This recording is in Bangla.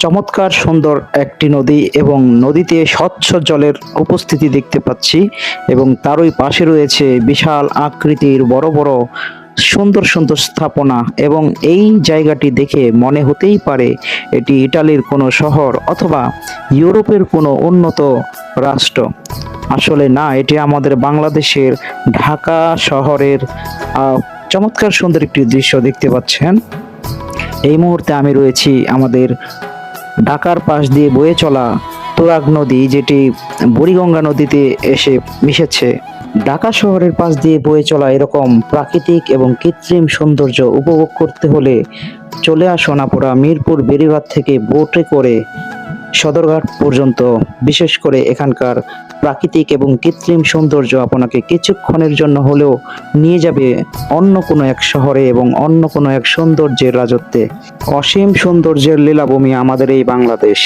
চমৎকার সুন্দর একটি নদী এবং নদীতে স্বচ্ছ জলের উপস্থিতি দেখতে পাচ্ছি এবং তারই পাশে রয়েছে বিশাল আকৃতির বড় বড় সুন্দর সুন্দর স্থাপনা এবং এই জায়গাটি দেখে মনে হতেই পারে এটি ইটালির কোনো শহর অথবা ইউরোপের কোনো উন্নত রাষ্ট্র। আসলে না, এটি আমাদের বাংলাদেশের ঢাকা শহরের চমৎকার সুন্দর একটি দৃশ্য দেখতে পাচ্ছেন। এই মুহূর্তে আমি রয়েছি আমাদের ঢাকার পাশ দিয়ে বয়ে চলা তুরাগ নদী, যেটি বুড়িগঙ্গা নদীতে এসে মিশেছে। ঢাকা শহরের পাশ দিয়ে বয়ে চলা এরকম প্রাকৃতিক এবং কৃত্রিম সৌন্দর্য উপভোগ করতে হলে চলে আসুন আপুরা মিরপুর বেড়িবাঁধ থেকে বোটে করে সদরঘাট পর্যন্ত। বিশেষ করে এখানকার প্রাকৃতিক এবং কৃত্রিম সৌন্দর্য আপনাকে কিছুক্ষণের জন্য হলেও নিয়ে যাবে অন্য কোনো এক শহরে এবং অন্য কোনো এক সৌন্দর্যের রাজত্বে। অসীম সৌন্দর্যের লীলাভূমি আমাদের এই বাংলাদেশ।